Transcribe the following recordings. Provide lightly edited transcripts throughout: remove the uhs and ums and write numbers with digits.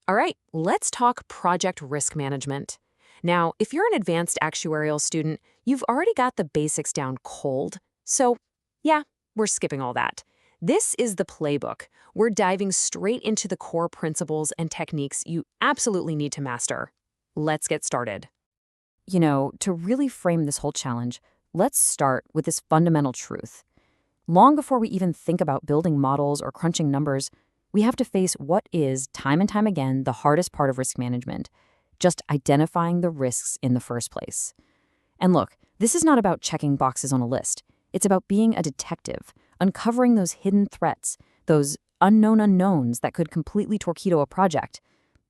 All right, let's talk project risk management. Now, if you're an advanced actuarial student, you've already got the basics down cold. So, yeah, we're skipping all that. This is the playbook. We're diving straight into the core principles and techniques you absolutely need to master. Let's get started. To really frame this whole challenge, let's start with this fundamental truth. Long before we even think about building models or crunching numbers, we have to face what is, time and time again, the hardest part of risk management, just identifying the risks in the first place. And look, this is not about checking boxes on a list. It's about being a detective, uncovering those hidden threats, those unknown unknowns that could completely torpedo a project.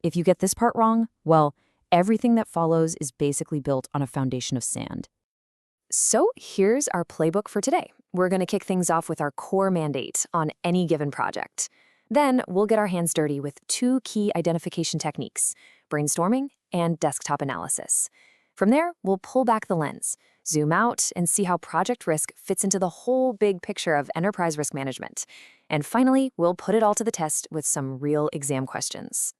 If you get this part wrong, well, everything that follows is basically built on a foundation of sand. So here's our playbook for today. We're going to kick things off with our core mandate on any given project. Then we'll get our hands dirty with two key identification techniques, brainstorming and desktop analysis. From there, we'll pull back the lens, zoom out, and see how project risk fits into the whole big picture of enterprise risk management. And finally, we'll put it all to the test with some real exam questions.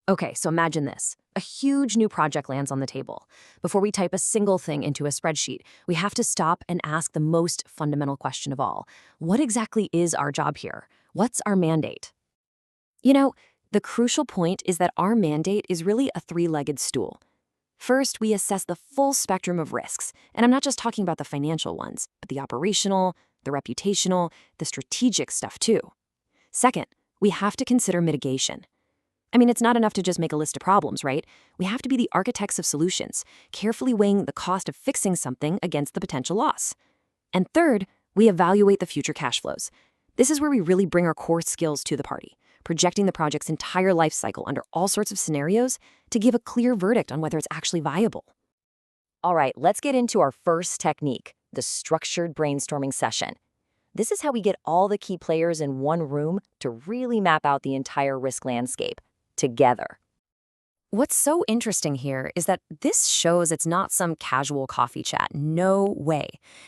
Okay, so imagine this. A huge new project lands on the table. Before we type a single thing into a spreadsheet, we have to stop and ask the most fundamental question of all. What exactly is our job here? What's our mandate? The crucial point is that our mandate is really a three-legged stool. First, we assess the full spectrum of risks, and I'm not just talking about the financial ones, but the operational, the reputational, the strategic stuff too. Second, we have to consider mitigation. It's not enough to just make a list of problems, right? We have to be the architects of solutions, carefully weighing the cost of fixing something against the potential loss. And third, we evaluate the future cash flows. This is where we really bring our core skills to the party, projecting the project's entire life cycle under all sorts of scenarios to give a clear verdict on whether it's actually viable. All right, let's get into our first technique, the structured brainstorming session. This is how we get all the key players in one room to really map out the entire risk landscape together. What's so interesting here is that this shows it's not some casual coffee chat. No way.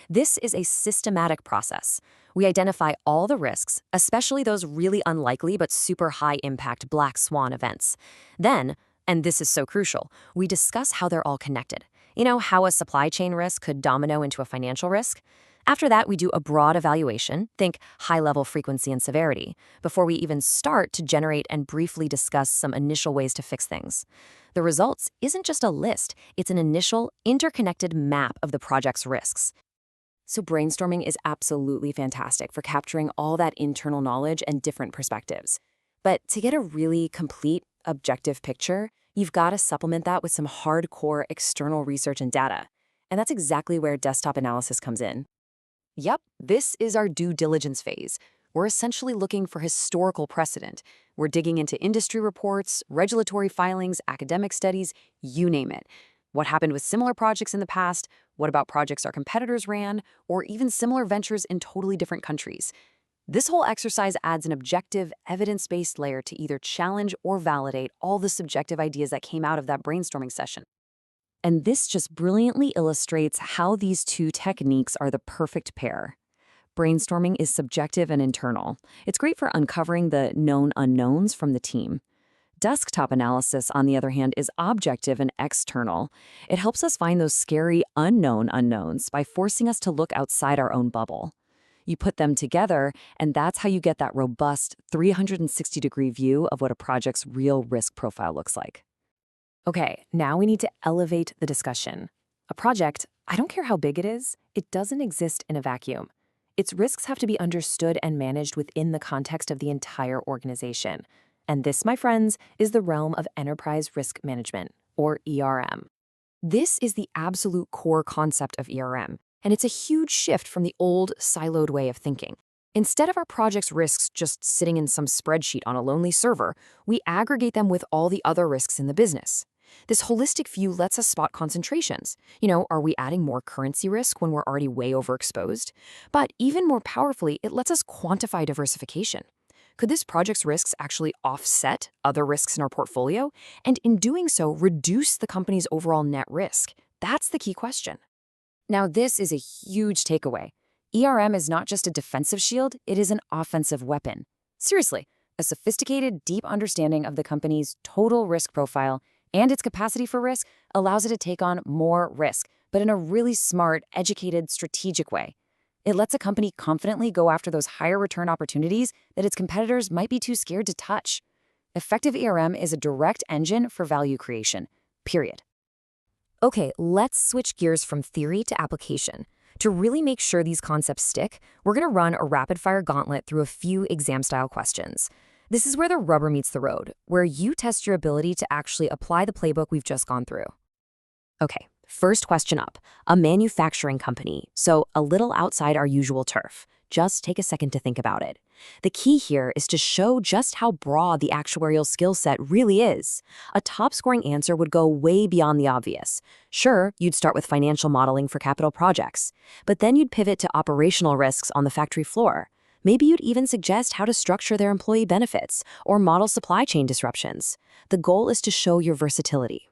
This is a systematic process. We identify all the risks, especially those really unlikely but super high-impact black swan events. Then, and this is so crucial, we discuss how they're all connected. How a supply chain risk could domino into a financial risk? After that, we do a broad evaluation, think high-level frequency and severity, before we even start to generate and briefly discuss some initial ways to fix things. The results isn't just a list, it's an initial, interconnected map of the project's risks. So brainstorming is absolutely fantastic for capturing all that internal knowledge and different perspectives. But to get a really complete, objective picture, you've got to supplement that with some hardcore external research and data. And that's exactly where desktop analysis comes in. Yep, this is our due diligence phase. We're essentially looking for historical precedent. We're digging into industry reports, regulatory filings, academic studies, you name it. What happened with similar projects in the past? What about projects our competitors ran? Or even similar ventures in totally different countries? This whole exercise adds an objective, evidence-based layer to either challenge or validate all the subjective ideas that came out of that brainstorming session. And this just brilliantly illustrates how these two techniques are the perfect pair. Brainstorming is subjective and internal. It's great for uncovering the known unknowns from the team. Desktop analysis, on the other hand, is objective and external. It helps us find those scary unknown unknowns by forcing us to look outside our own bubble. You put them together, and that's how you get that robust 360-degree view of what a project's real risk profile looks like. Okay, now we need to elevate the discussion. A project, I don't care how big it is, it doesn't exist in a vacuum. Its risks have to be understood and managed within the context of the entire organization. And this, my friends, is the realm of enterprise risk management, or ERM. This is the absolute core concept of ERM, and it's a huge shift from the old, siloed way of thinking. Instead of our project's risks just sitting in some spreadsheet on a lonely server, we aggregate them with all the other risks in the business. This holistic view lets us spot concentrations. Are we adding more currency risk when we're already way overexposed? But even more powerfully, it lets us quantify diversification. Could this project's risks actually offset other risks in our portfolio? And in doing so, reduce the company's overall net risk? That's the key question. Now, this is a huge takeaway. ERM is not just a defensive shield, it is an offensive weapon. Seriously, A sophisticated, deep understanding of the company's total risk profile and its capacity for risk allows it to take on more risk, but in a really smart, educated, strategic way. It lets a company confidently go after those higher return opportunities that its competitors might be too scared to touch. Effective ERM is a direct engine for value creation, period. Okay, let's switch gears from theory to application. To really make sure these concepts stick, we're going to run a rapid-fire gauntlet through a few exam-style questions. This is where the rubber meets the road, where you test your ability to actually apply the playbook we've just gone through. Okay, first question up. A manufacturing company, so a little outside our usual turf. Just take a second to think about it. The key here is to show just how broad the actuarial skill set really is. A top-scoring answer would go way beyond the obvious. Sure, you'd start with financial modeling for capital projects, but then you'd pivot to operational risks on the factory floor. Maybe you'd even suggest how to structure their employee benefits or model supply chain disruptions. The goal is to show your versatility.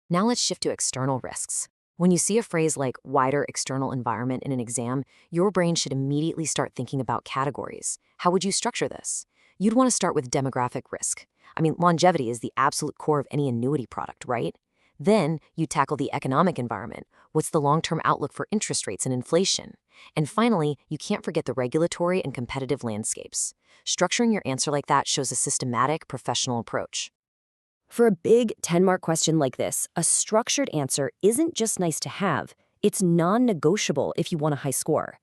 Now let's shift to external risks. When you see a phrase like wider external environment in an exam, your brain should immediately start thinking about categories. How would you structure this? You'd want to start with demographic risk. Longevity is the absolute core of any annuity product, right? Then you tackle the economic environment. What's the long-term outlook for interest rates and inflation? And finally, you can't forget the regulatory and competitive landscapes. Structuring your answer like that shows a systematic, professional approach. For a big 10-mark question like this, a structured answer isn't just nice to have, it's non-negotiable if you want a high score.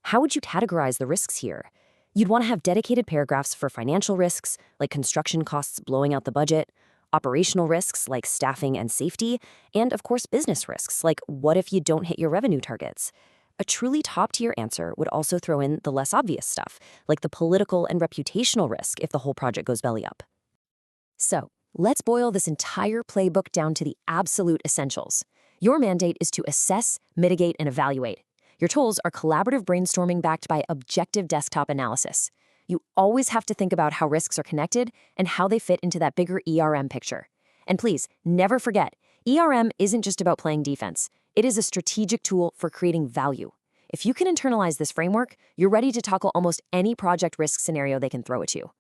How would you categorize the risks here? You'd want to have dedicated paragraphs for financial risks, like construction costs blowing out the budget, operational risks, like staffing and safety, and of course business risks, like what if you don't hit your revenue targets? A truly top-tier answer would also throw in the less obvious stuff, like the political and reputational risk if the whole project goes belly up. So, let's boil this entire playbook down to the absolute essentials. Your mandate is to assess, mitigate, and evaluate. Your tools are collaborative brainstorming backed by objective desktop analysis. You always have to think about how risks are connected and how they fit into that bigger ERM picture. And please, never forget, ERM isn't just about playing defense. It is a strategic tool for creating value. If you can internalize this framework, you're ready to tackle almost any project risk scenario they can throw at you.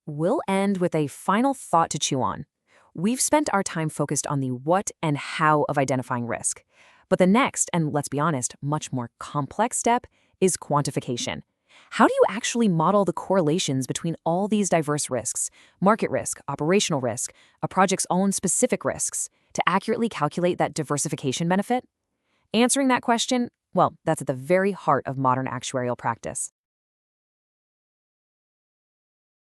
We'll end with a final thought to chew on. We've spent our time focused on the what and how of identifying risk. But the next, and let's be honest, much more complex step is quantification. How do you actually model the correlations between all these diverse risks, market risk, operational risk, a project's own specific risks, to accurately calculate that diversification benefit? Answering that question, well, that's at the very heart of modern actuarial practice.